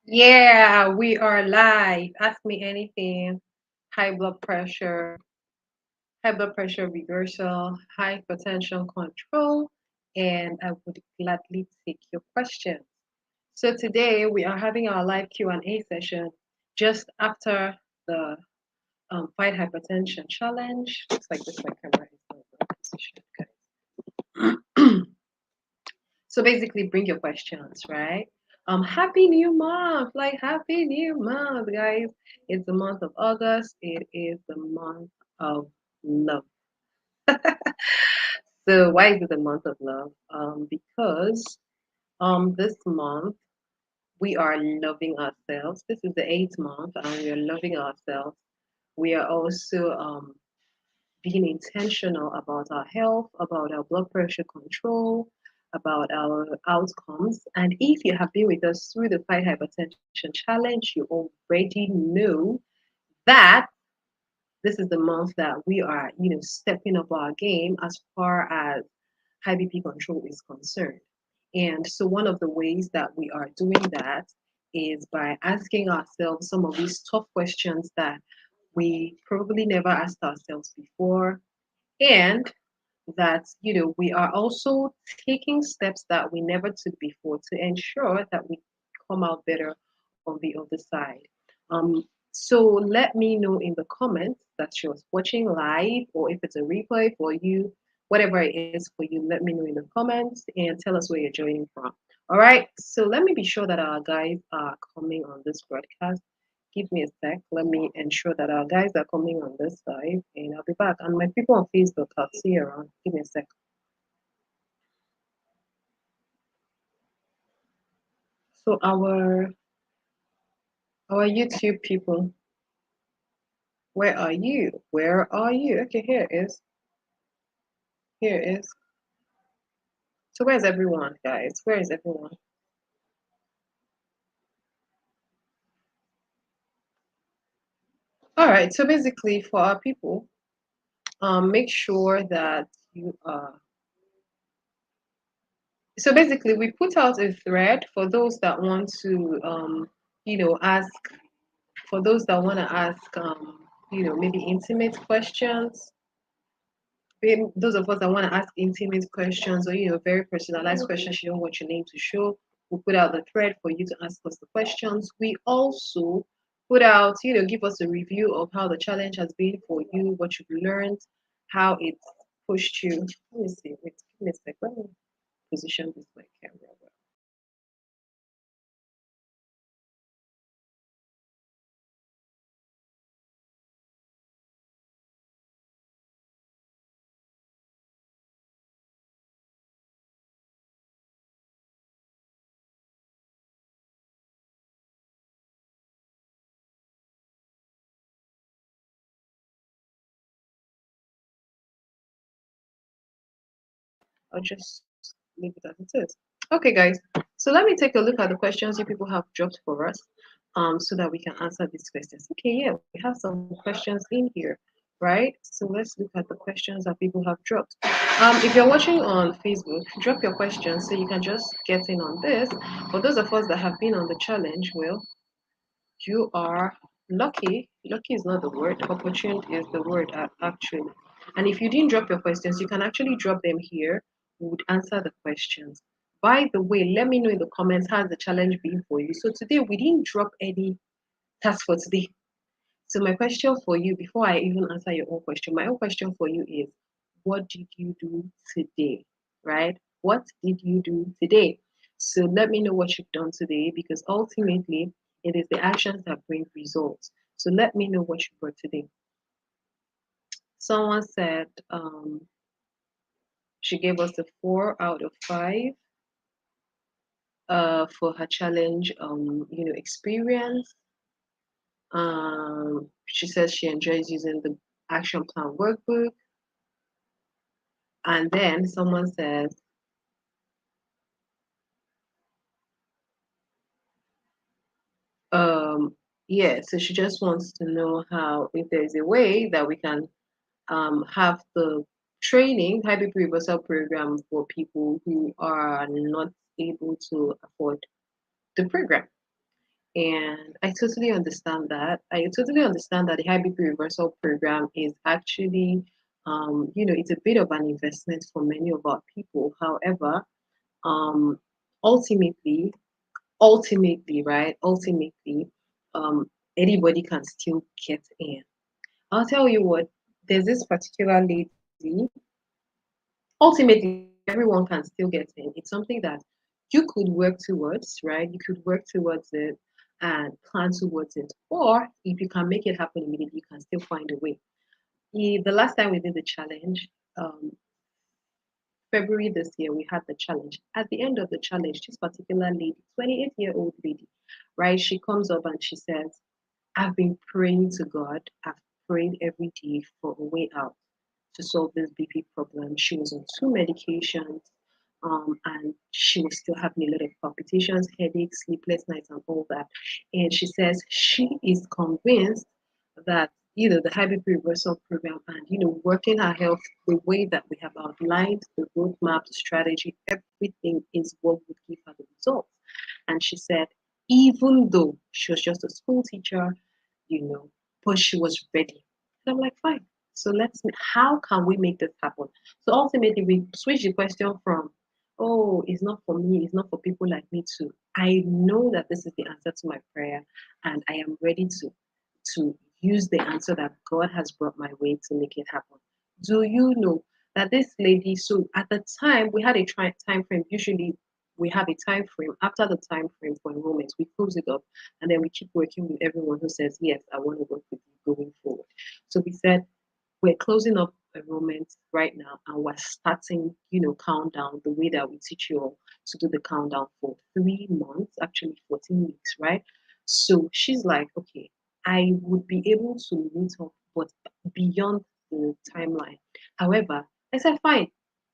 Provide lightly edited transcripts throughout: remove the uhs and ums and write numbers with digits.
Yeah, we are live. Ask me anything. High blood pressure, high blood pressure reversal, hypertension control, and I would gladly take your questions. So today we are having our live Q&A session just after the fight hypertension challenge. Looks like this my camera is not in the right position. So basically, bring your questions, right? Happy New Month! Like Happy New Month, guys! It's the month of August. It is the month of love. So why is it the month of love? Because this month we are loving ourselves. This is the eighth month, and we are loving ourselves. We are also being intentional about our health, about our blood pressure control, about our outcomes. And if you have been with us through the Fight Hypertension Challenge, you already know that this is the month that we are, stepping up our game as far as high BP control is concerned. And so one of the ways that we are doing that is by asking ourselves some of these tough questions that we probably never asked ourselves before, and that we are also taking steps that we never took before to ensure that we come out better on the other side. So let me know in the comments that you're watching live, or if it's a replay for you, whatever it is for you, let me know in the comments and tell us where you're joining from. All right, so let me be sure that our guys are coming on this broadcast. Give me a sec. Let me ensure that our guys are coming on this side, and I'll be back. And my people on Facebook, I'll see you around. Give me a sec. So our YouTube people, where are you? Where are you? Okay, here it is. Here it is. So where's everyone, guys? Where is everyone? All right. So basically, for our people, make sure that you are. So basically, we put out a thread for those that want to, ask. For those that want to ask, maybe intimate questions. Those of us that want to ask intimate questions, or very personalized questions you don't want your name to show, we'll put out the thread for you to ask us the questions. We also put out, give us a review of how the challenge has been for you, what you've learned, how it's pushed you. Let me see. Wait, give me a sec. Let me position this my camera well. I'll just leave it as it is. Okay, guys. So let me take a look at the questions you people have dropped for us, so that we can answer these questions. Okay, yeah, we have some questions in here, right? So let's look at the questions that people have dropped. If you're watching on Facebook, drop your questions so you can just get in on this. For those of us that have been on the challenge, well, you are lucky. Lucky is not the word. Opportune is the word, actually. And if you didn't drop your questions, you can actually drop them here. We would answer the questions. By the way, let me know in the comments how's the challenge been for you. So today we didn't drop any task for today. So my question for you, before I even answer your own question, my own question for you is, what did you do today? Right? What did you do today? So let me know what you've done today, because ultimately it is the actions that bring results. So let me know what you brought today. Someone said she gave us a 4 out of 5 for her challenge experience. She says she enjoys using the action plan workbook. And then someone says, yeah, so she just wants to know how, if there's a way that we can have the training, high BP reversal program for people who are not able to afford the program. And I totally understand that. I totally understand that the high BP reversal program is actually, it's a bit of an investment for many of our people. However, um, ultimately, right? Ultimately, um, anybody can still get in. I'll tell you what, there's this particular lady. Ultimately, everyone can still get in. It's something that you could work towards, right? You could work towards it and plan towards it. Or if you can make it happen immediately, you can still find a way. The last time we did the challenge, um, February this year, we had the challenge. At the end of the challenge, this particular lady, 28-year-old lady, right? She comes up and she says, I've been praying to God. I've prayed every day for a way out to solve this BP problem. She was on two medications, and she was still having a lot of palpitations, headaches, sleepless nights, and all that. And she says she is convinced that the high BP reversal program and working her health the way that we have outlined, the roadmap, the strategy, everything is what would give her the results. And she said, even though she was just a school teacher, you know, but she was ready. And I'm like, fine. So how can we make this happen? So ultimately, we switched the question from, oh, it's not for me, it's not for people like me to, I know that this is the answer to my prayer, and I am ready to use the answer that God has brought my way to make it happen. Do you know that this lady, so at the time, we had a time frame. Usually, we have a time frame. After the time frame for enrollment, we close it up and then we keep working with everyone who says, yes, I want to work with you going forward. So we said, we're closing up enrollment right now and we're starting, countdown the way that we teach you all to do the countdown for 3 months, actually 14 weeks, right? So she's like, okay, I would be able to meet up, but beyond the timeline. However, I said, fine,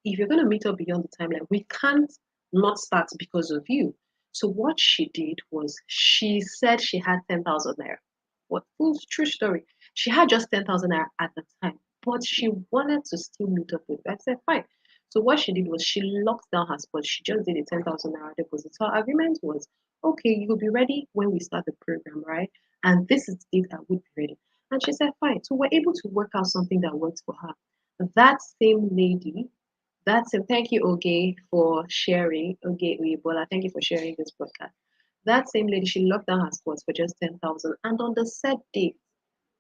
if you're going to meet up beyond the timeline, we can't not start because of you. So what she did was she said she had 10,000 naira. What full true story? She had just 10,000 naira at the time, but she wanted to still meet up with me. I said, fine. So what she did was she locked down her spot. She just did a 10,000 naira deposit. So our agreement was, okay, you'll be ready when we start the program, right? And this is the date I would be ready. And she said, fine. So we're able to work out something that works for her. That same lady, thank you, Oge, for sharing. Oge Uyebola, thank you for sharing this podcast. That same lady, she locked down her spots for just 10,000. And on the set day,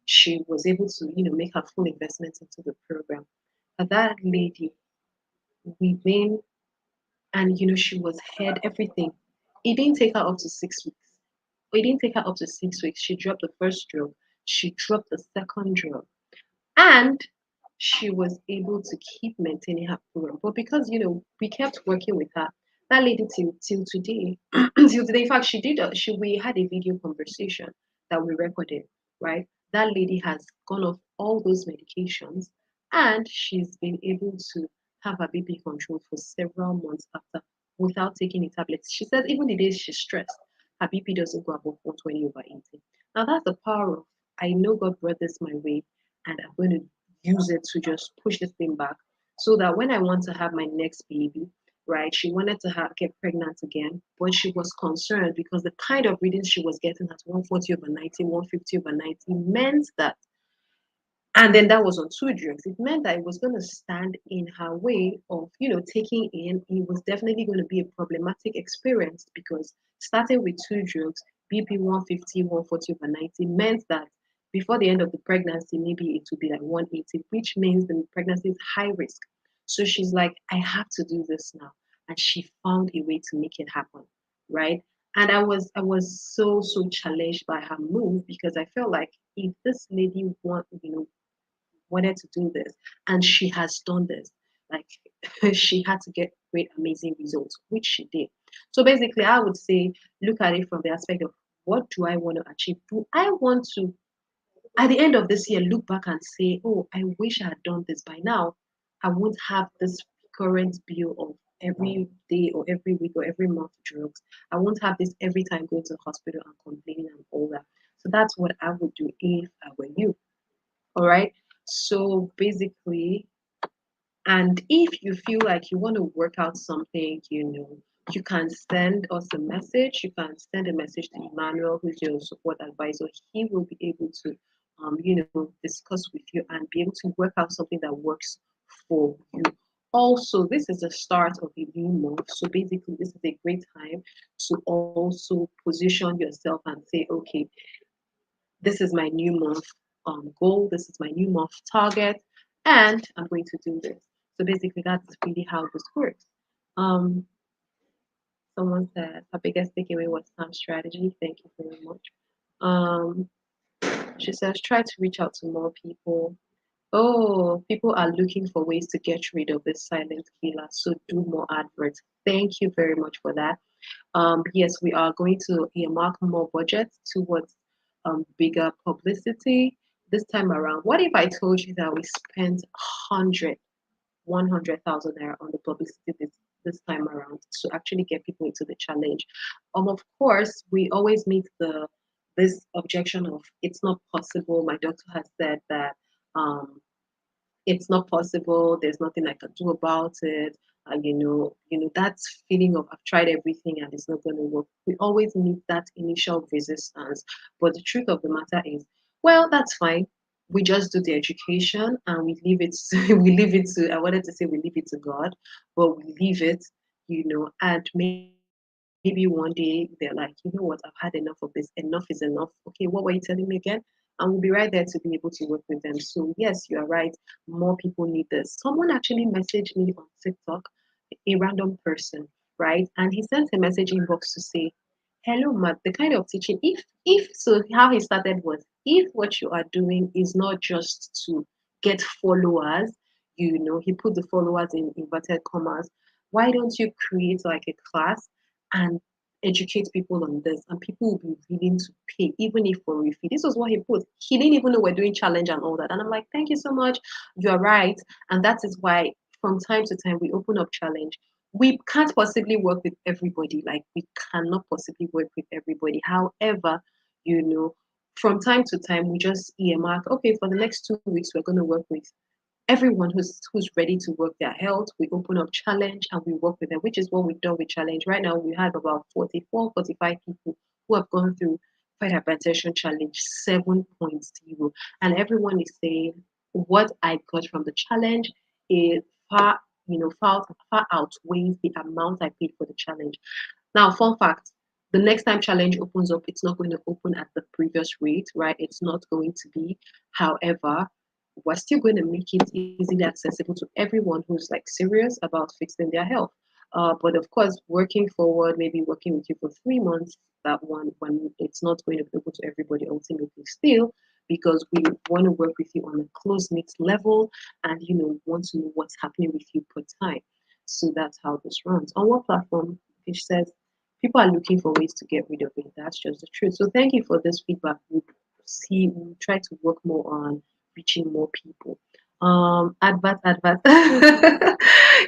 she was able to, make her full investment into the program. But that lady, within, and she was head everything. It didn't take her up to 6 weeks. It didn't take her up to 6 weeks. She dropped the first drug. She dropped the second drug. And she was able to keep maintaining her program. But because we kept working with her, that lady till today, till today. In fact, she did. We had a video conversation that we recorded. Right, that lady has gone off all those medications, and she's been able to have her BP controlled for several months after without taking the tablets. She said even the days she's stressed, her BP doesn't go above 120/80. Now that's the power of I know God brought this my way and I'm going to use it to just push this thing back so that when I want to have my next baby, right? She wanted to get pregnant again, but she was concerned because the kind of readings she was getting at 140/90, 150/90 meant that, and then that was on two drugs. It meant that it was going to stand in her way of, taking in. It was definitely going to be a problematic experience because starting with two drugs, BP 150, 140/90 meant that before the end of the pregnancy, maybe it would be like 180, which means the pregnancy is high risk. So she's like, I have to do this now. And she found a way to make it happen, right? And I was so challenged by her move because I felt like if this lady wanted to do this and she has done this, like she had to get great amazing results, which she did. So basically I would say look at it from the aspect of what do I want to achieve? Do I want to at the end of this year look back and say, oh, I wish I had done this by now? I won't have this current bill of every day or every week or every month drugs. I won't have this every time going to the hospital and complaining and all that. So that's what I would do if I were you. All right. So basically, and if you feel like you want to work out something, you can send us a message. You can send a message to Emmanuel, who's your support advisor. He will be able to, discuss with you and be able to work out something that works for you. Also, this is the start of a new month. So basically, this is a great time to also position yourself and say, okay, this is my new month goal. This is my new month target, and I'm going to do this. So basically, that's really how this works. Um, Someone said, our biggest takeaway was Sam's strategy. Thank you very much. Um, she says, try to reach out to more people. Oh, people are looking for ways to get rid of this silent killer. So do more adverts. Thank you very much for that. Yes, we are going to earmark more budget towards bigger publicity this time around. What if I told you that we spent 100,000 naira on the publicity this time around to actually get people into the challenge? Of course, we always meet this objection of it's not possible. My doctor has said that um, it's not possible. There's nothing I can do about it. That feeling of I've tried everything and it's not going to work. We always meet that initial resistance, but the truth of the matter is, well, that's fine. We just do the education and we leave it. We leave it to. I wanted to say we leave it to God, but we leave it, and maybe one day they're like, you know what, I've had enough of this. Enough is enough. Okay, what were you telling me again? And we'll be right there to be able to work with them. So yes, you are right. More people need this. Someone actually messaged me on TikTok, a random person, right? And he sent a message inbox to say, "Hello, Matt. The kind of teaching, if so, how he started was, if what you are doing is not just to get followers, he put the followers in inverted commas. Why don't you create like a class and educate people on this, and people will be willing to pay, even if for a fee." This was what he put. He didn't even know we're doing challenge and all that. And I'm like, thank you so much. You're right. And that is why from time to time we open up challenge. We can't possibly work with everybody. Like we cannot possibly work with everybody. However, you know, from time to time we just earmark, okay, for the next 2 weeks we're going to work with everyone who's ready to work their health. We open up challenge and we work with them, which is what we've done with challenge. Right now we have about 44, 45 people who have gone through fight hypertension challenge 7.0, and everyone is saying what I got from the challenge is far outweighs the amount I paid for the challenge. Now, fun fact, the next time challenge opens up, it's not going to open at the previous rate, right? It's not going to be. However, we're still going to make it easily accessible to everyone who's like serious about fixing their health. But of course, working forward, maybe working with you for 3 months, that one when it's not going to be open to everybody ultimately still, because we want to work with you on a close knit level and want to know what's happening with you per time. So that's how this runs. On what platform? Which says people are looking for ways to get rid of it. That's just the truth. So thank you for this feedback. We'll try to work more on reaching more people. Advert.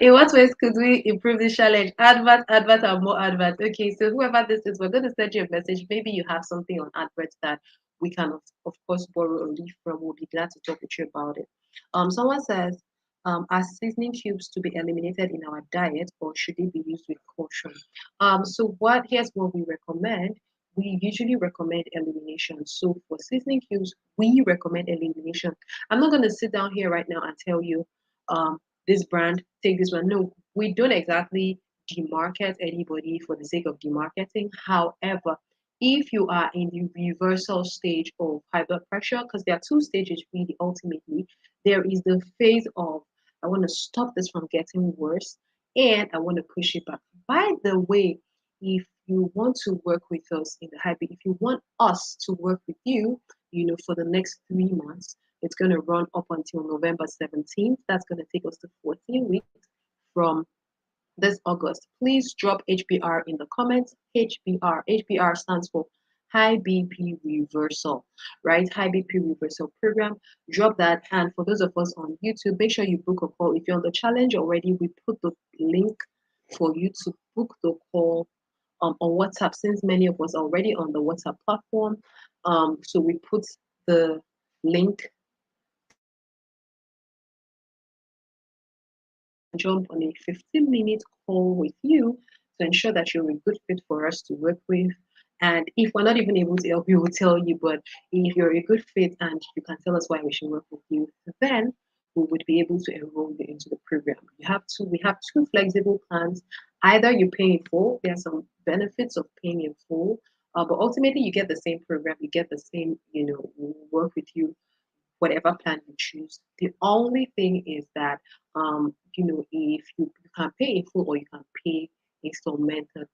In what ways could we improve this challenge? Advert, and more advert. Okay, so whoever this is, we're going to send you a message. Maybe you have something on adverts that we can, of course, borrow or leave from. We'll be glad to talk with you about it. Someone says, are seasoning cubes to be eliminated in our diet, or should they be used with caution? Here's what we recommend. We usually recommend elimination. So for seasoning cubes, we recommend elimination. I'm not going to sit down here right now and tell you, this brand, take this one. No, we don't exactly demarket anybody for the sake of demarketing. However, if you are in the reversal stage of high blood pressure, because there are two stages really ultimately, there is the phase of I want to stop this from getting worse and I want to push it back. By the way, if you want to work with us in the hybrid, if you want us to work with you, for the next 3 months, it's going to run up until November 17th. That's going to take us to 14 weeks from this August. Please drop HBR in the comments. HBR stands for High BP Reversal, right? High BP Reversal Program. Drop that. And for those of us on YouTube, make sure you book a call. If you're on the challenge already, we put the link for you to book the call on WhatsApp, since many of us are already on the WhatsApp platform. So we put the link jump on a 15-minute call with you to ensure that you're a good fit for us to work with. And if we're not even able to help you, we'll tell you. But if you're a good fit and you can tell us why we should work with you, then we would be able to enroll you into the program. We have two flexible plans. Either you pay in full, there are some benefits of paying in full, but ultimately you get the same program, you get the same, we work with you whatever plan you choose. The only thing is that, if you can pay in full or you can pay installmentally.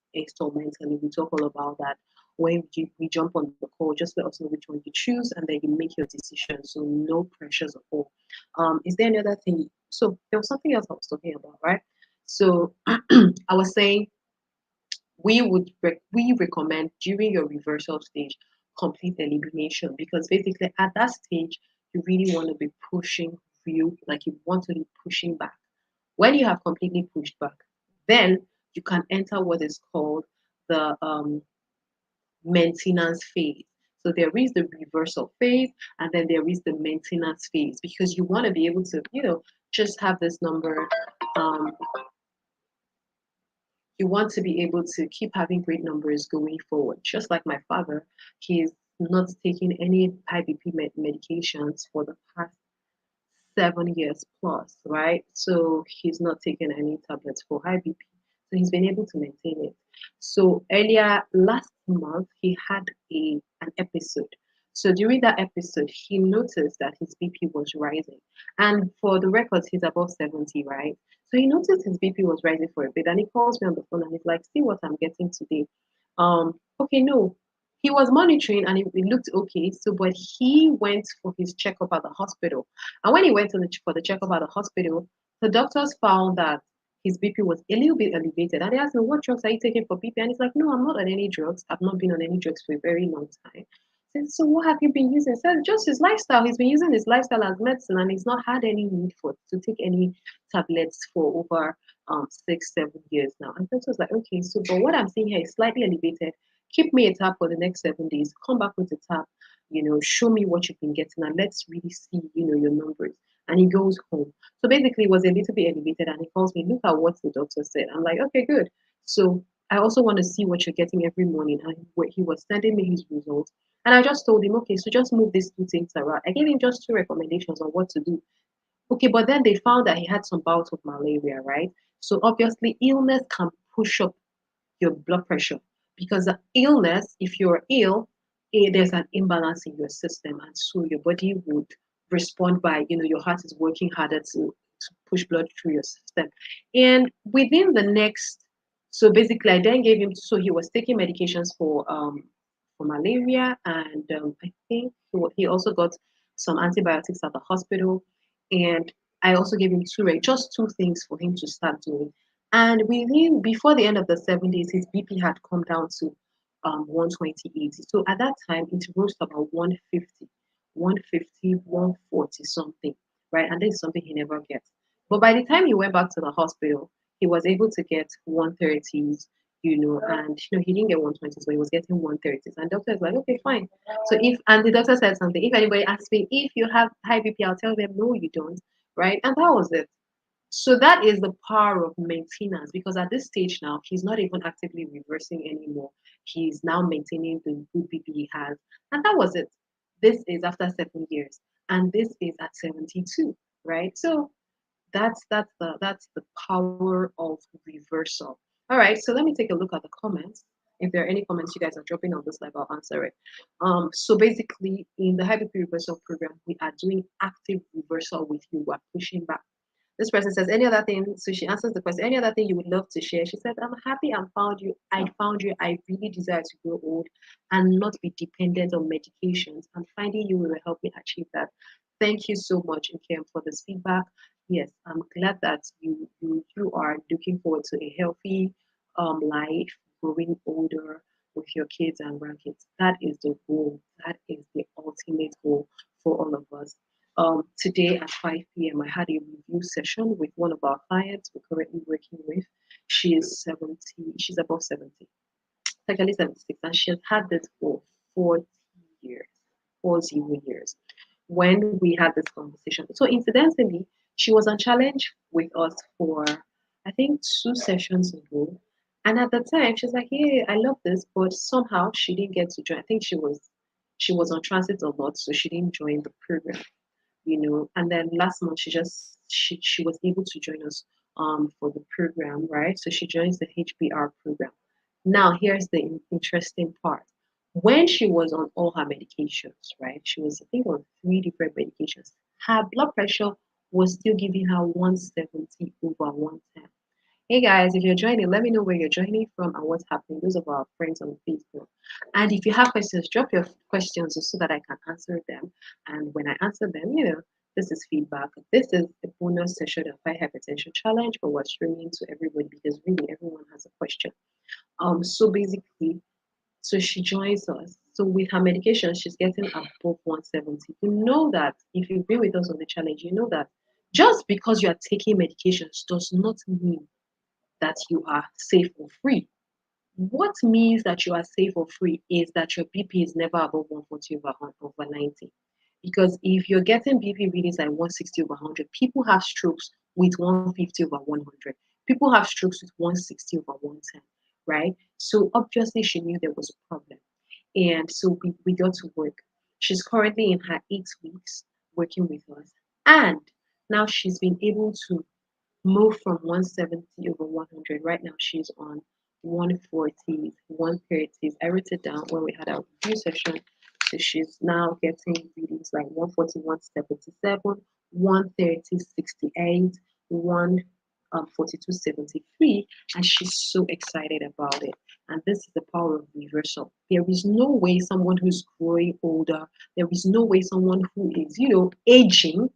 We talk all about that when we jump on the call. Just let us know which one you choose, and then you make your decision. So no pressures at all. Is there any other thing? So there was something else I was talking about, right? So I was saying we recommend during your reversal stage complete elimination, because basically at that stage you really want to be pushing real, like you want to be pushing back. When you have completely pushed back, then you can enter what is called the maintenance phase. So there is the reversal phase, and then there is the maintenance phase, because you want to be able to, just have this number. um, you want to be able to keep having great numbers going forward. Just like my father, he's not taking any high BP medications for the past 7 years plus, right? So he's not taking any tablets for high BP. So he's been able to maintain it. So earlier last month, he had an episode. So during that episode, he noticed that his BP was rising. And for the records, he's above 70, right? So he noticed his BP was rising for a bit. And he calls me on the phone and he's like, see what I'm getting today. Okay, no, he was monitoring and it looked okay. So, but he went for his checkup at the hospital. And when he went for the checkup at the hospital, the doctors found that his BP was a little bit elevated. And they asked him, what drugs are you taking for BP? And he's like, no, I'm not on any drugs. I've not been on any drugs for a very long time. I said, so what have you been using? He said, just his lifestyle. He's been using his lifestyle as medicine and he's not had any need to take any tablets for over 6, 7 years now. And so I was like, okay, so but what I'm seeing here is slightly elevated. Keep me a tab for the next 7 days. Come back with a tab, show me what you've been getting and let's really see, your numbers. And he goes home. So basically, it was a little bit elevated, and he calls me, look at what the doctor said. I'm like, okay, good. So I also want to see what you're getting every morning. And he was sending me his results. And I just told him, okay, so just move these two things around. I gave him just two recommendations on what to do. Okay, but then they found that he had some bouts of malaria, right? So obviously, illness can push up your blood pressure, because the illness, if you're ill, there's an imbalance in your system, and so your body would respond by, your heart is working harder to push blood through your system. And within the next, so basically, I then gave him, so he was taking medications for malaria, and I think he also got some antibiotics at the hospital, and I also gave him just two things for him to start doing. And within before the end of the 7 days, his BP had come down to 120/80. So at that time, it rose to about 150, 150, 140 something, right? And this is something he never gets. But by the time he went back to the hospital, he was able to get 130s, and he didn't get 120s, but he was getting 130s. And doctor is like, okay, fine. So and the doctor said something, if anybody asks me if you have high BP, I'll tell them no, you don't, right? And that was it. So that is the power of maintenance, because at this stage now, he's not even actively reversing anymore. He's now maintaining the good BP he has. And that was it. This is after 7 years. And this is at 72, right? So that's the power of reversal. All right, so let me take a look at the comments. If there are any comments you guys are dropping on this live, I'll answer it. So basically, in the high BP reversal program, we are doing active reversal with you. We're pushing back. This person says, any other thing? So she answers the question, any other thing you would love to share? She said, I'm happy I found you. I found you. I really desire to grow old and not be dependent on medications. And finding you will help me achieve that. Thank you so much, Nkem, for this feedback. Yes, I'm glad that you are looking forward to a healthy life, growing older with your kids and grandkids. That is the goal. That is the ultimate goal for all of us. Today at 5 p.m., I had a review session with one of our clients we're currently working with. She is 70, she's above 70, actually 76, and she has had this for 40 years, 40 years, when we had this conversation. So, incidentally, she was on challenge with us for, I think, 2 sessions ago. And at the time, she's like, "Yeah, I love this," but somehow she didn't get to join. I think she was on transit a lot, so she didn't join the program. And then last month she was able to join us for the program, right? So she joins the HBR program. Now here's the interesting part. When she was on all her medications, right? She was, I think, on three different medications. Her blood pressure was still giving her 170 over 110. Hey guys, if you're joining, let me know where you're joining from and what's happening. Those of our friends on Facebook. And if you have questions, drop your questions so that I can answer them. And when I answer them, this is feedback. This is the bonus session of Fight Hypertension Challenge, but we're streaming to everybody because really everyone has a question. So basically, so she joins us. So with her medication, she's getting above 170. You know that if you've been with us on the challenge, you know that just because you are taking medications does not mean that you are safe or free. What means that you are safe or free is that your BP is never above 140 over 90. Because if you're getting BP readings like 160 over 100, people have strokes with 150 over 100. People have strokes with 160 over 110, right? So obviously she knew there was a problem. And so we got to work. She's currently in her 8 weeks working with us. And now she's been able to move from 170 over 100. Right now, she's on 140s, 130s. I wrote it down when we had our review session. So she's now getting readings like 140, 177, 130, 68, 142, 73, and she's so excited about it. And this is the power of reversal. There is no way someone who's growing older, there is no way someone who is, aging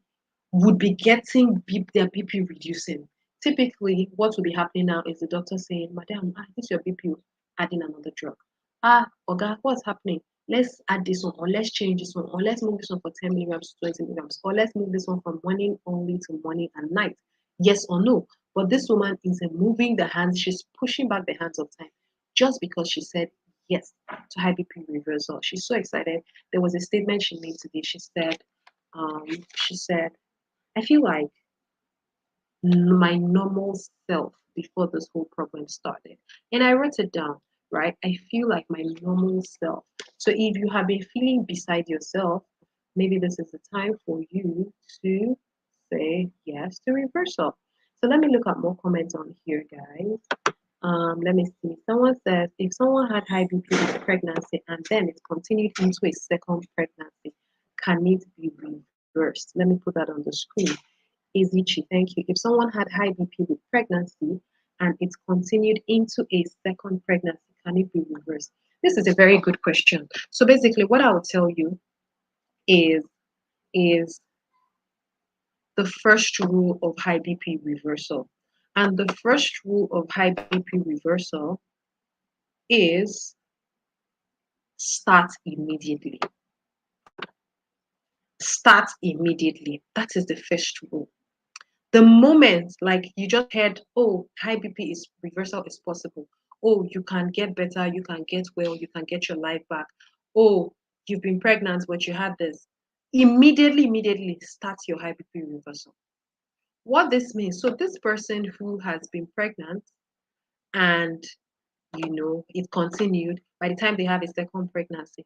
would be getting their BP reducing. Typically, what will be happening now is the doctor saying, "Madam, this is your BP, adding another drug. Oga, what's happening? Let's add this one, or let's change this one, or let's move this one for 10 milligrams to 20 milligrams, or let's move this one from morning only to morning and night." Yes or no? But this woman isn't moving the hands, she's pushing back the hands of time just because she said yes to high BP reversal. She's so excited. There was a statement she made today. Um, she said, "I feel like my normal self before this whole problem started." And I wrote it down, right? I feel like my normal self. So if you have been feeling beside yourself, maybe this is the time for you to say yes to reversal. So let me look at more comments on here, guys. Let me see. Someone says if someone had high BP with pregnancy and then it continued into a second pregnancy, can it be reversed? Let me put that on the screen. Easy, thank you. If someone had high BP with pregnancy and it continued into a second pregnancy, can it be reversed? This is a very good question. So basically, what I will tell you is is the first rule of high BP reversal. And the first rule of high BP reversal is start immediately. Start immediately. That is the first rule. The moment like you just heard, oh, high BP is reversal is possible. Oh, you can get better, you can get well, you can get your life back. Oh, you've been pregnant, but you had this. Immediately start your high BP reversal. What this means, so this person who has been pregnant and it continued by the time they have a second pregnancy.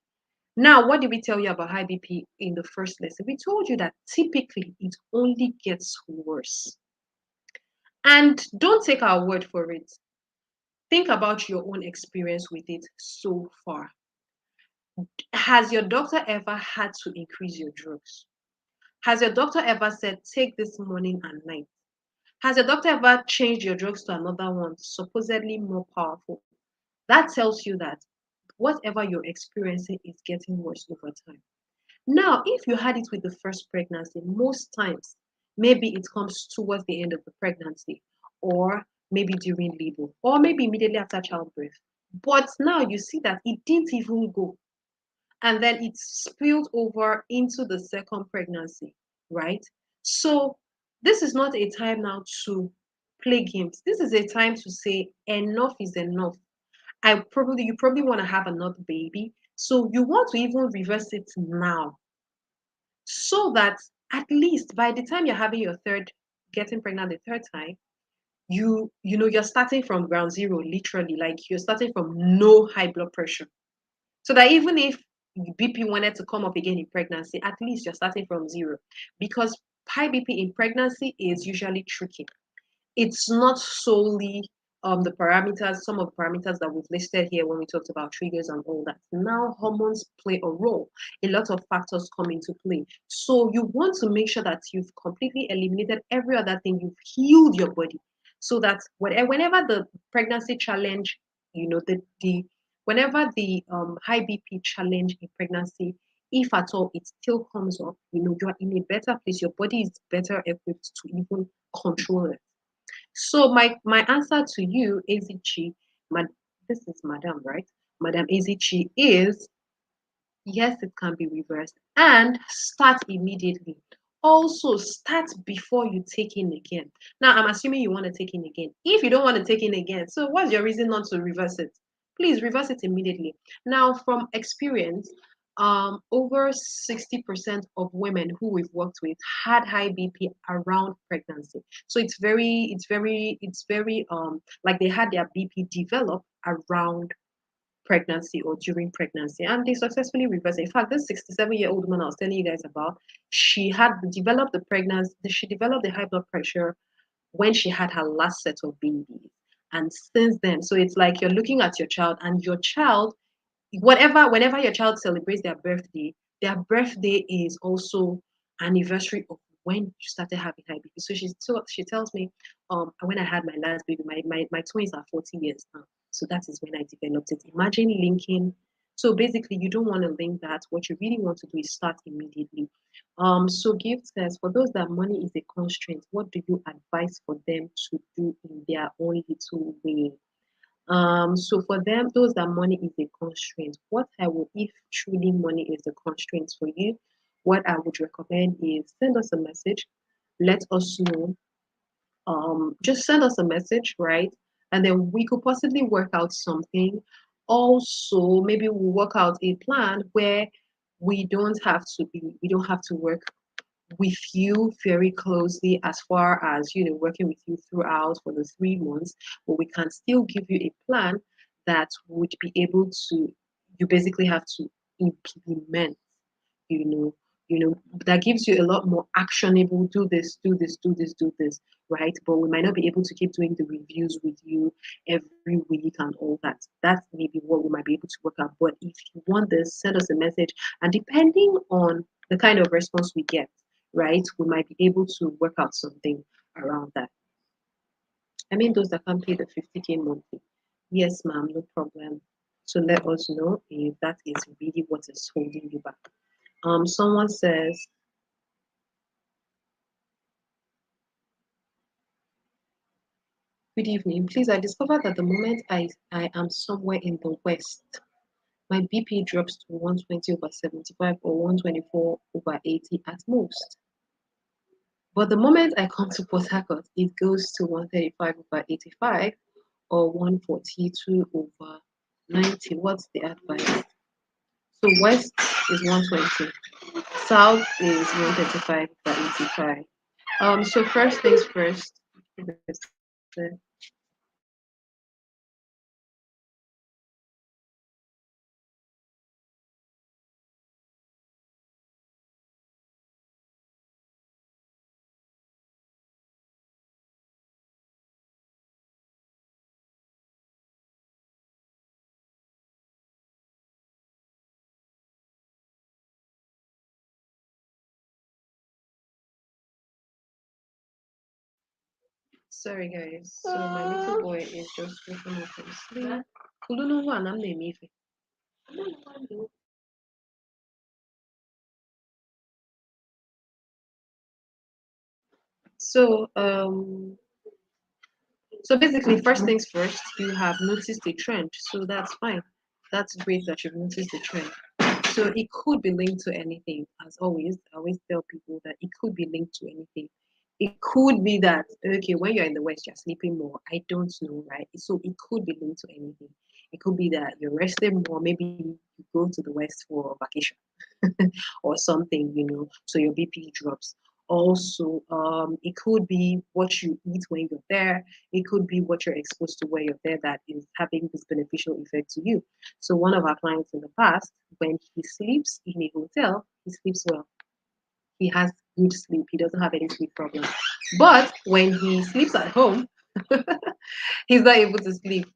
Now, what did we tell you about high BP in the first lesson? We told you that typically it only gets worse. And don't take our word for it. Think about your own experience with it so far. Has your doctor ever had to increase your drugs? Has your doctor ever said, take this morning and night? Has your doctor ever changed your drugs to another one, supposedly more powerful? That tells you that whatever you're experiencing is getting worse over time. Now, if you had it with the first pregnancy, most times, maybe it comes towards the end of the pregnancy, or maybe during labor, or maybe immediately after childbirth. But now you see that it didn't even go, and then it spilled over into the second pregnancy, right? So, this is not a time now to play games. This is a time to say, enough is enough. You probably want to have another baby. So, you want to even reverse it now so that at least by the time you're having your getting pregnant the third time, you're starting from ground zero, literally, like you're starting from no high blood pressure. So that even if BP wanted to come up again in pregnancy, at least you're starting from zero. Because high BP in pregnancy is usually tricky. It's not solely the parameters, some of the parameters that we've listed here when we talked about triggers and all that. Now hormones play a role. A lot of factors come into play. So you want to make sure that you've completely eliminated every other thing, you've healed your body, so that whenever the pregnancy challenge, the whenever the high BP challenge in pregnancy, if at all it still comes up, you are in a better place. Your body is better equipped to even control it. So my answer to you, Ezichi, this is Madam, right? Madam Ezichi, is yes, it can be reversed, and start immediately. Also, start before you take in again. Now, I'm assuming you want to take in again. If you don't want to take in again, so what's your reason not to reverse it? Please reverse it immediately. Now, from experience, over 60% of women who we've worked with had high BP around pregnancy. So it's very like they had their BP develop around pregnancy or during pregnancy, and they successfully reversed it. In fact, this 67-year-old woman I was telling you guys about, she had developed the pregnancy, she developed the high blood pressure when she had her last set of babies. And since then, so it's like you're looking at your child, and your child, whenever your child celebrates their birthday is also anniversary of when you started having high BP. So she tells me, when I had my last baby, my twins are 40 years now. So that is when I developed it. Imagine linking. So basically, you don't want to link that. What you really want to do is start immediately. So give test for those that money is a constraint. What do you advise for them to do in their own little way? So for them, those that money is a constraint, what I would, if truly money is a constraint for you, what I would recommend is send us a message, let us know. Just send us a message, right? And then we could possibly work out something. Also, maybe we'll work out a plan where we don't have to work with you very closely as far as working with you throughout for the 3 months, but we can still give you a plan that would be able to, you basically have to implement, you know that gives you a lot more actionable, do this, do this, do this, do this, right? But we might not be able to keep doing the reviews with you every week and all that. That's maybe what we might be able to work out. But if you want this, send us a message, and depending on the kind of response we get, right, we might be able to work out something around that. I mean, those that can pay the 50K monthly. Yes, ma'am, no problem. So let us know if that is really what is holding you back. Someone says, good evening. Please, I discovered that the moment I am somewhere in the West, my BP drops to 120 over 75 or 124 over 80 at most. But the moment I come to Port Harcourt, it goes to 135 over 85 or 142 over 90. What's the advice? So West is 120, South is 135 over 85. So first things first. Sorry guys, so my little boy is just waking up from sleep. Kulunu wa na name ife. So so basically, first things first, you have noticed a trend, so that's fine. That's great that you've noticed the trend. So it could be linked to anything. As always, I always tell people that it could be linked to anything. It could be that, okay, when you're in the West, you're sleeping more. I don't know, right? So it could be linked to anything. It could be that you're resting more. Maybe you go to the West for vacation or something, so your BP drops. Also, it could be what you eat when you're there. It could be what you're exposed to when you're there that is having this beneficial effect to you. So one of our clients in the past, when he sleeps in a hotel, he sleeps well. He has good sleep. He doesn't have any sleep problems. But when he sleeps at home, he's not able to sleep.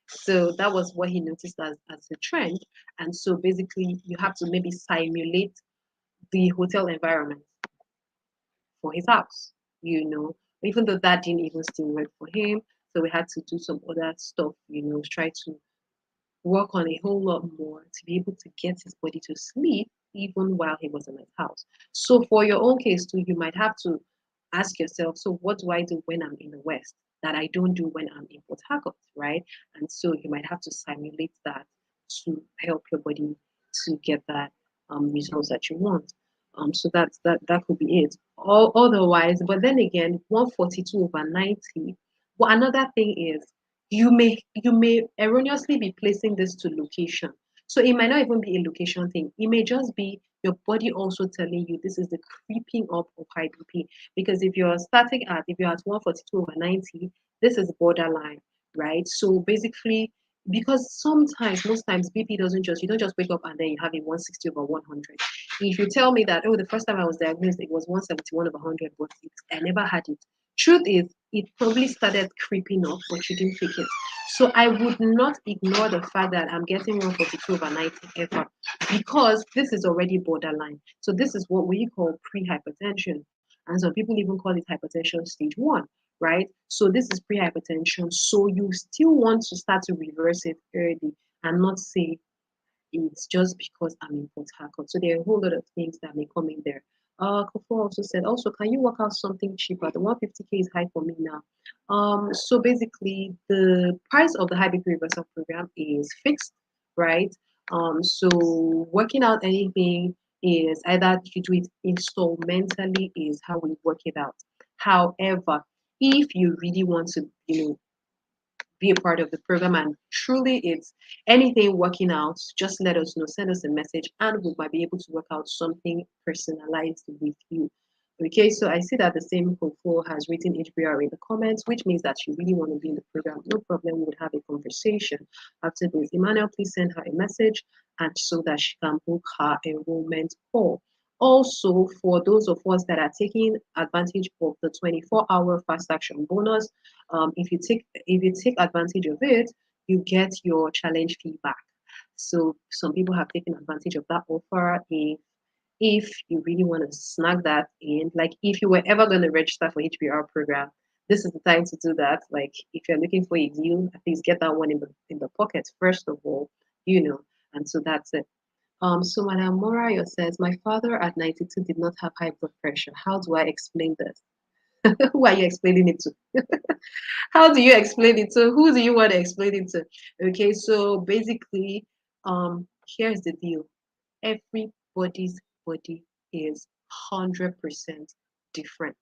So that was what he noticed as a trend. And so basically, you have to maybe simulate the hotel environment for his house, even though that didn't even still work for him. So we had to do some other stuff, try to work on a whole lot more to be able to get his body to sleep even while he was in his house. So for your own case too, you might have to ask yourself, so what do I do when I'm in the West that I don't do when I'm in Port Harcourt, right? And so you might have to simulate that to help your body to get that results that you want. So that could be it. Or otherwise, but then again, 142 over 90. Well, another thing is you may erroneously be placing this to location. So it might not even be a location thing. It may just be your body also telling you this is the creeping up of high BP. Because if you're at 142 over 90, this is borderline, right? So basically, because most times BP doesn't just, you don't just wake up and then you have a 160 over 100. If you tell me that, oh, the first time I was diagnosed, it was 171 over 100, but I never had it. Truth is, it probably started creeping up, but you didn't take it. So I would not ignore the fact that I'm getting 142 over 90 ever, because this is already borderline. So this is what we call pre-hypertension. And some people even call it hypertension stage 1, right? So this is pre-hypertension. So you still want to start to reverse it early and not say, it's just because I'm in Port Harcourt. So there are a whole lot of things that may come in there. Kofo also said, also, can you work out something cheaper? The 150K is high for me now. So basically, the price of the high BP reversal program is fixed, right? So working out anything is either you do it installmentally is how we work it out. However, if you really want to, be a part of the program and truly it's anything working out, just let us know, send us a message, and we might be able to work out something personalized with you. Okay, so I see that the same Kofo has written HBR in the comments, which means that she really want to be in the program. No problem, we would have a conversation after this. Emmanuel, please send her a message and so that she can book her enrollment call. Also, for those of us that are taking advantage of the 24-hour fast action bonus, if you take advantage of it, you get your challenge feedback. So some people have taken advantage of that offer. If you really want to snag that in, like if you were ever going to register for HBR program, this is the time to do that. Like if you're looking for a deal, at least get that one in the pocket first of all, and so that's it. So Madam Morayo says, my father at 92 did not have high blood pressure. How do I explain this? Who are you explaining it to? How do you explain it to? Who do you want to explain it to? Okay, so basically, here's the deal. Everybody's body is 100% different.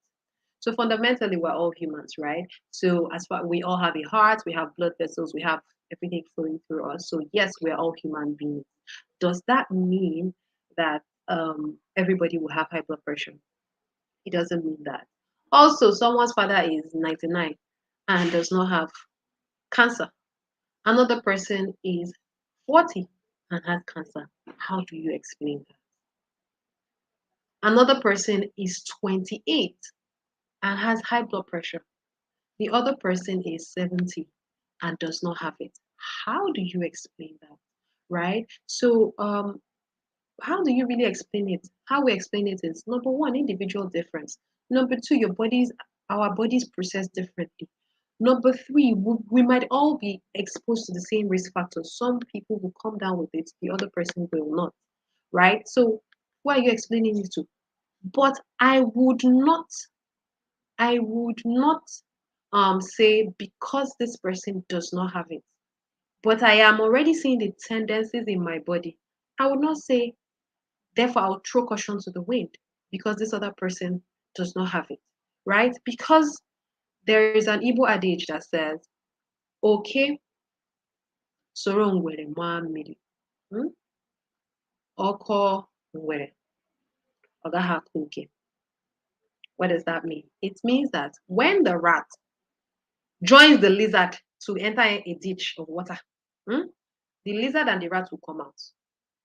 So fundamentally, we're all humans, right? So as far we all have a heart, we have blood vessels, we have everything flowing through us. So yes, we're all human beings. Does that mean that everybody will have high blood pressure? It doesn't mean that. Also, someone's father is 99 and does not have cancer. Another person is 40 and has cancer. How do you explain that? Another person is 28 and has high blood pressure. The other person is 70 and does not have it. How do you explain that? Right? So, how do you really explain it? How we explain it is number one, individual difference. Number two, our bodies process differently. Number three, we might all be exposed to the same risk factors. Some people will come down with it, the other person will not. Right? So, who are you explaining it to? But I would not say because this person does not have it, but I am already seeing the tendencies in my body. I would not say, therefore, I'll throw caution to the wind because this other person does not have it, right? Because there is an Igbo adage that says, okay, soro ngwere maa mmiri, ọkọ ngwere ọ gaghị akọ oke. What does that mean? It means that when the rat joins the lizard to enter a ditch of water, hmm, the lizard and the rat will come out.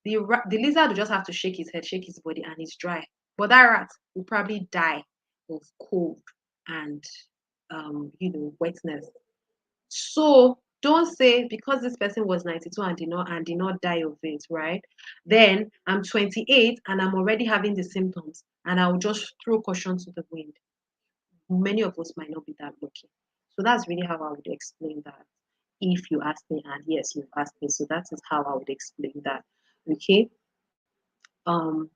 The lizard will just have to shake his head, shake his body, and it's dry. But that rat will probably die of cold and wetness. So don't say because this person was 92 and did not die of it, right? Then I'm 28 and I'm already having the symptoms, and I'll just throw caution to the wind. Many of us might not be that lucky. So that's really how I would explain that. If you ask me, and yes, you've asked me, so that is how I would explain that. Okay. Um,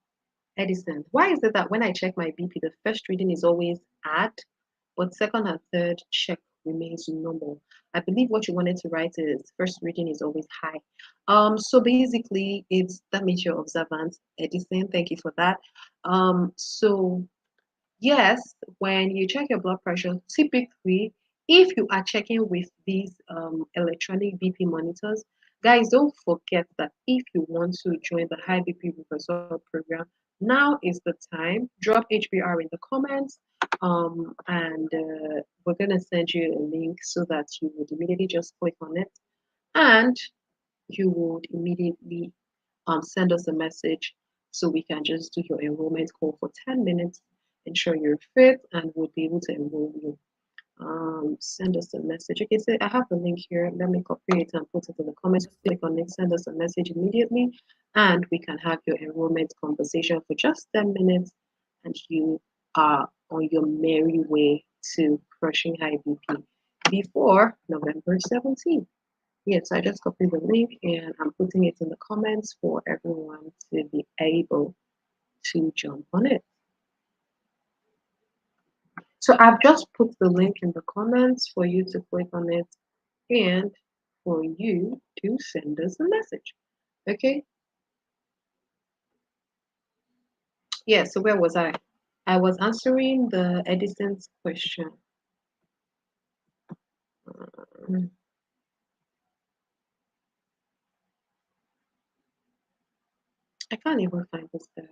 Edison, why is it that when I check my BP, the first reading is always add, but second and third check remains normal? I believe what you wanted to write is first reading is always high. So basically, it's that means you're observant, Edison. Thank you for that. So yes, when you check your blood pressure, typically, if you are checking with these electronic BP monitors, guys, don't forget that if you want to join the high BP reversal program, now is the time. Drop HBR in the comments, and we're gonna send you a link so that you would immediately just click on it, and you would immediately send us a message so we can just do your enrollment call for 10 minutes, ensure you're fit, and we'll be able to enroll you. Send us a message. Okay, so I have the link here. Let me copy it and put it in the comments. Click on it, send us a message immediately, and we can have your enrollment conversation for just 10 minutes, and you are on your merry way to crushing high BP before November 17th. Yes, I just copied the link and I'm putting it in the comments for everyone to be able to jump on it. So I've just put the link in the comments for you to click on it and for you to send us a message. Okay? Yeah, so where was I? I was answering the Edison's question. Um, I can't even find this guy.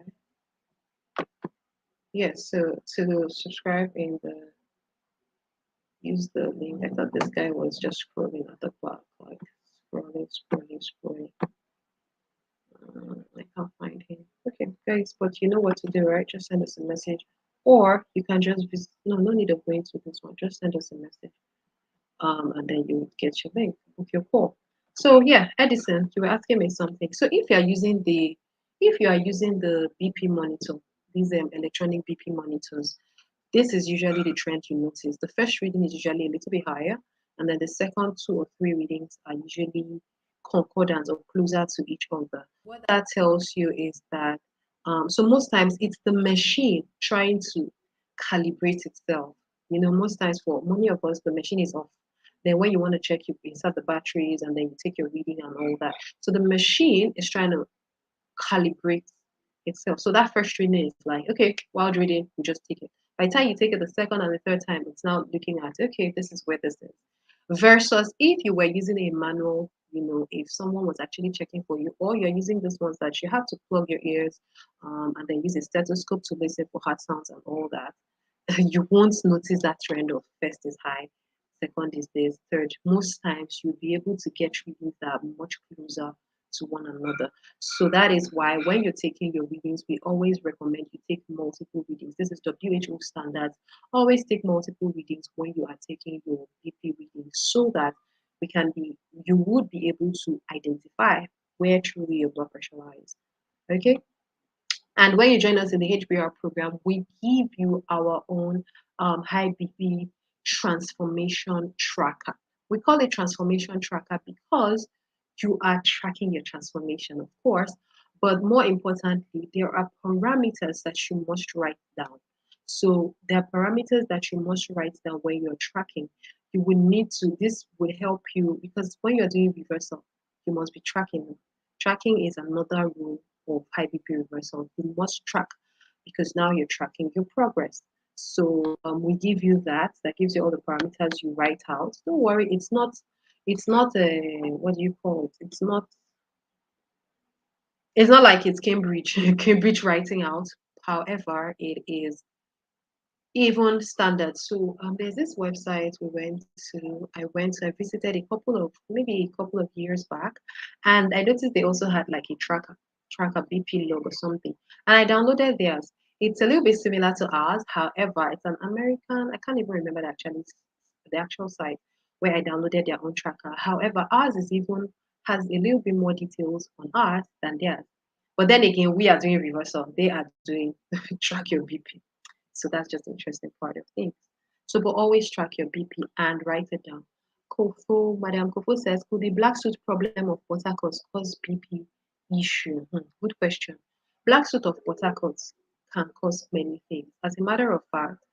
Yes, so to subscribe in the use the link. I thought this guy was just scrolling at the clock, like scrolling. I can't find him. Okay, guys, but you know what to do, right? Just send us a message, or you can just visit. No, no need of going to this one. Just send us a message, and then you would get your link with your call. So yeah, Edison, you were asking me something. So if you are using the BP monitor, these electronic BP monitors, this is usually the trend you notice. The first reading is usually a little bit higher, and then the second two or three readings are usually concordant or closer to each other. What that tells you is that, so most times it's the machine trying to calibrate itself. You know, most times for many of us, the machine is off. Then when you want to check, you insert the batteries and then you take your reading and all that. So the machine is trying to calibrate itself. So that first reading is like, okay, while reading, you just take it. By the time you take it the second and the third time, it's now looking at, okay, this is where this is. Versus if you were using a manual, you know, if someone was actually checking for you, or you're using these ones that you have to plug your ears and then use a stethoscope to listen for heart sounds and all that, you won't notice that trend of first is high, second is this, third. Most times you'll be able to get readings that are much closer to one another. So that is why when you're taking your readings, we always recommend you take multiple readings. This is WHO standards. Always take multiple readings when you are taking your BP readings so that you would be able to identify where truly your blood pressure lies. Okay. And when you join us in the HBR program, we give you our own high BP transformation tracker. We call it transformation tracker because you are tracking your transformation, of course, but more importantly, there are parameters that you must write down. So there are parameters that you must write down when you're tracking. You will need to, this will help you because when you're doing reversal, you must be tracking them. Tracking is another rule of high BP reversal. You must track because now you're tracking your progress. So we give you that. That gives you all the parameters you write out. Don't worry, it's not a what do you call it? It's not like it's Cambridge Cambridge writing out. However, even standards. So there's this website we went to. I visited maybe a couple of years back, and I noticed they also had like a tracker BP log or something. And I downloaded theirs. It's a little bit similar to ours. However, it's an American. I can't even remember the actual site where I downloaded their own tracker. However, ours is even has a little bit more details on ours than theirs. But then again, we are doing reversal. They are doing track your BP. So that's just the interesting part of things. So, but always track your BP and write it down. Madam Kofo says, could the black soot problem of Port Harcourt cause BP issue? Good question. Black soot of Port Harcourt can cause many things. As a matter of fact,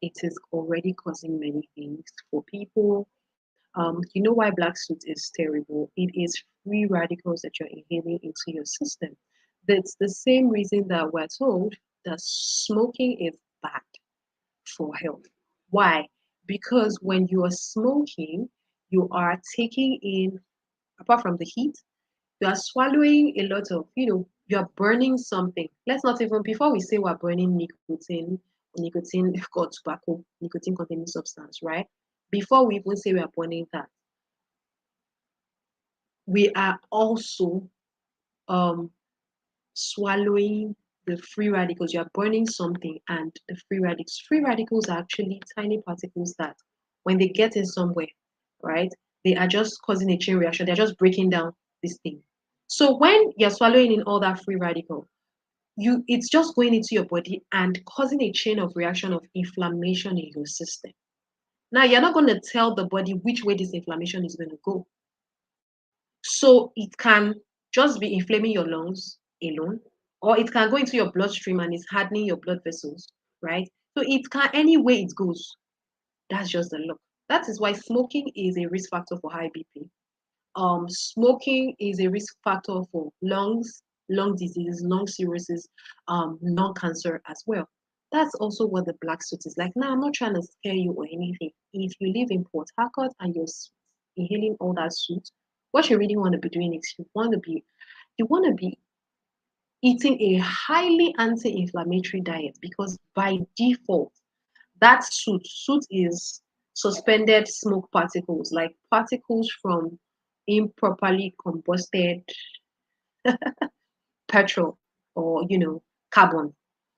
it is already causing many things for people. You know why black soot is terrible? It is free radicals that you're inhaling into your system. That's the same reason that we're told that smoking is bad for health. Why? Because when you are smoking, you are taking in, apart from the heat, you are swallowing a lot of, you're burning something. Let's not even, before we say we're burning nicotine, called tobacco, nicotine containing substance, right? Before we even say we are burning that, we are also um, swallowing the free radicals. You're burning something, and the free radicals are actually tiny particles that, when they get in somewhere, right, they are just causing a chain reaction. They're just breaking down this thing. So when you're swallowing in all that free radical, it's just going into your body and causing a chain of reaction of inflammation in your system. Now, you're not going to tell the body which way this inflammation is going to go. So it can just be inflaming your lungs alone, or it can go into your bloodstream and it's hardening your blood vessels, right? So it can, any way it goes, that's just the luck. That is why smoking is a risk factor for high BP. Smoking is a risk factor for lung disease, lung cirrhosis, lung cancer as well. That's also what the black soot is like. Now, I'm not trying to scare you or anything. If you live in Port Harcourt and you're inhaling all that soot, what you really want to be doing is you want to be eating a highly anti-inflammatory diet, because by default, that soot is suspended smoke particles, like particles from improperly combusted petrol, or carbon.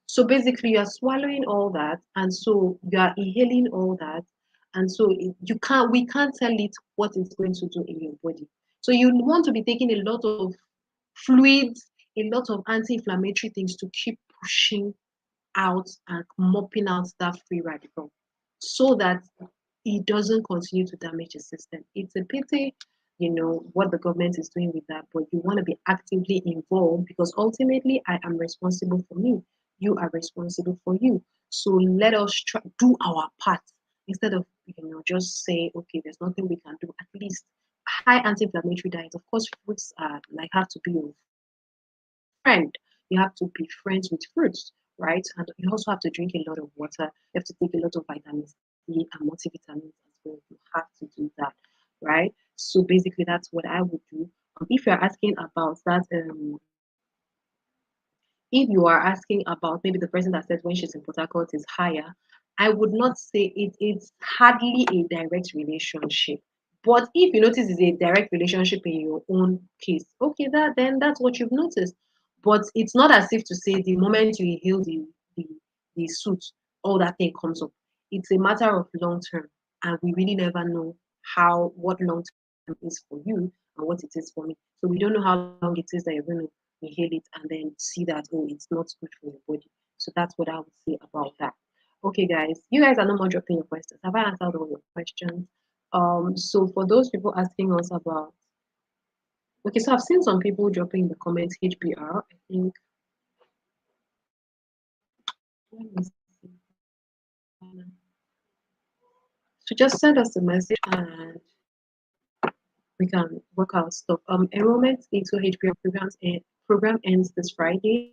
So basically you are swallowing all that, and so you are inhaling all that, and so we can't tell it what it's going to do in your body. So you want to be taking a lot of fluids, a lot of anti-inflammatory things to keep pushing out and mopping out that free radical, so that it doesn't continue to damage the system. It's a pity, what the government is doing with that, but you want to be actively involved, because ultimately I am responsible for me. You are responsible for you. So let us try do our part, instead of just say, okay, there's nothing we can do. At least high anti-inflammatory diet. Of course, fruits are like have to be your friend. You have to be friends with fruits, right? And you also have to drink a lot of water. You have to take a lot of vitamin C and multivitamins as well. You have to do that, right? So basically, that's what I would do. If you're asking about that, if you are asking about maybe the person that said when she's in Port Harcourt is higher, I would not say it's hardly a direct relationship. But if you notice it's a direct relationship in your own case, okay, then that's what you've noticed. But it's not as if to say the moment you inhale the, the suit, all that thing comes up. It's a matter of long term, and we really never know what long term is for you and what it is for me. So we don't know how long it is that you're going to inhale it and then see that, oh, it's not good for your body. So that's what I would say about that. Okay, guys, you guys are no more dropping your questions. Have I answered all your questions? So for those people asking us about, okay, so I've seen some people dropping in the comments HBR. I think, let me see. So just send us a message and we can work out stuff. Enrollment into HBR program ends this Friday.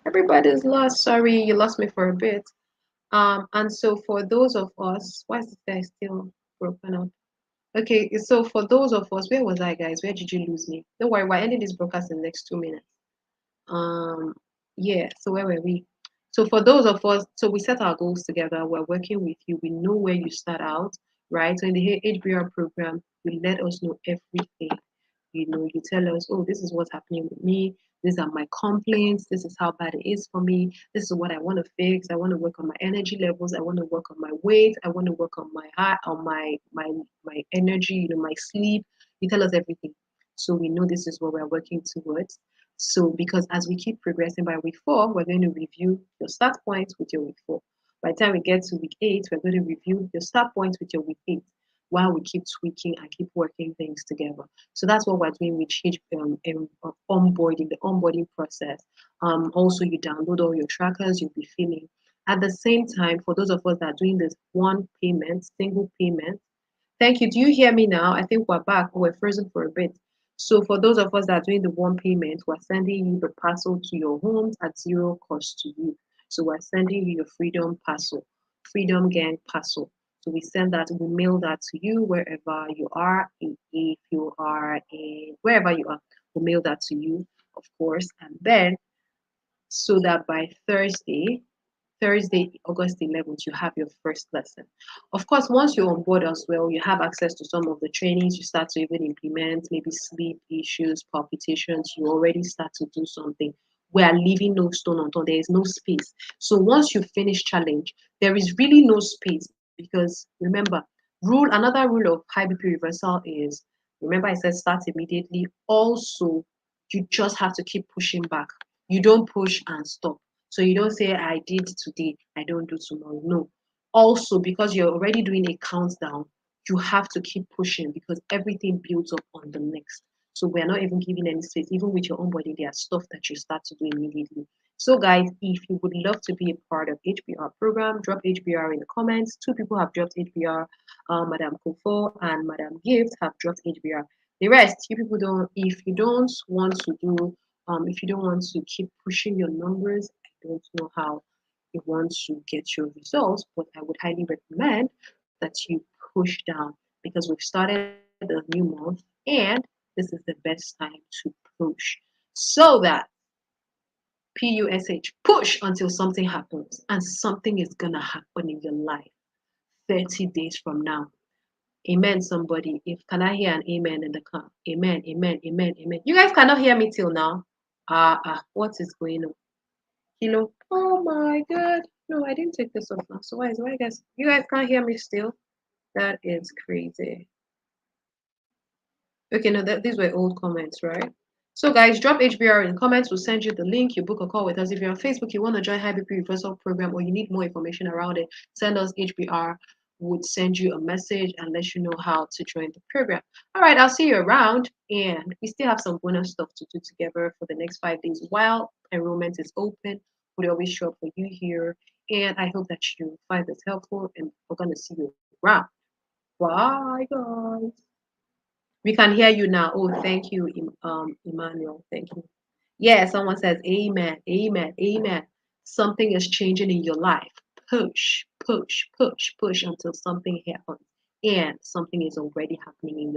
Everybody's lost. Sorry, you lost me for a bit. And so for those of us, why is this guy still broken up? Okay, so for those of us, where was I, guys? Where did you lose me? Don't worry, we're ending this broadcast in the next 2 minutes. Um, yeah, so where were we? So for those of us, so we set our goals together, we're working with you, we know where you start out, right? So in the HBR program, you let us know everything. You tell us, oh, this is what's happening with me, these are my complaints, this is how bad it is for me, this is what I want to fix. I want to work on my energy levels, I want to work on my weight, I want to work on my heart, on my energy, my sleep. You tell us everything. So we know this is what we're working towards. So, because as we keep progressing by week 4, we're going to review your start point with your week 4. By the time we get to week 8, we're going to review your start point with your week 8 while we keep tweaking and keep working things together. So that's what we're doing with onboarding, the onboarding process. Also, you download all your trackers, you'll be feeling. At the same time, for those of us that are doing this one payment, single payment, thank you. Do you hear me now? I think we're back. We're frozen for a bit. So for those of us that are doing the one payment, we're sending you the parcel to your homes at zero cost to you. So we're sending you your freedom parcel, freedom gang parcel. So we send that, we mail that to you wherever you are. If you are in wherever you are, we'll mail that to you, of course. And then so that by Thursday, August 11th, you have your first lesson. Of course, once you're on board as well, you have access to some of the trainings. You start to even implement maybe sleep issues, palpitations. You already start to do something. We are leaving no stone unturned. There is no space. So once you finish challenge, there is really no space because remember, another rule of high BP reversal is remember I said start immediately. Also, you just have to keep pushing back. You don't push and stop. So you don't say, I did today, I don't do tomorrow. No. Also, because you're already doing a countdown, you have to keep pushing because everything builds up on the next. So we're not even giving any space. Even with your own body, there are stuff that you start to do immediately. So, guys, if you would love to be a part of HBR program, drop HBR in the comments. 2 people have dropped HBR. Madam Kofo and Madam Gift have dropped HBR. The rest, you people don't. If you don't want to do, if you don't want to keep pushing your numbers, I don't know how you want to get your results, but I would highly recommend that you push down because we've started a new month and this is the best time to push so that push until something happens and something is gonna happen in your life 30 days from now. Amen, somebody. If can I hear an amen in the car? Amen, amen, amen, amen. You guys cannot hear me till now. What is going on? Kilo. Oh my god. No, I didn't take this off now. So why you guys can't hear me still? That is crazy. Okay, no, these were old comments, right? So guys, drop HBR in comments. We'll send you the link. You book a call with us. If you're on Facebook, you want to join High BP Reversal Program or you need more information around it, send us HBR. Would send you a message and let you know how to join the program. All right, I'll see you around. And we still have some bonus stuff to do together for the next 5 days while enrollment is open. We'll always show up for you here. And I hope that you find this helpful and we're going to see you around. Bye, guys. We can hear you now. Oh, thank you, Emmanuel. Thank you. Yeah, someone says, Amen, Amen, Amen. Something is changing in your life. Push, push, push, push until something happens. And something is already happening in your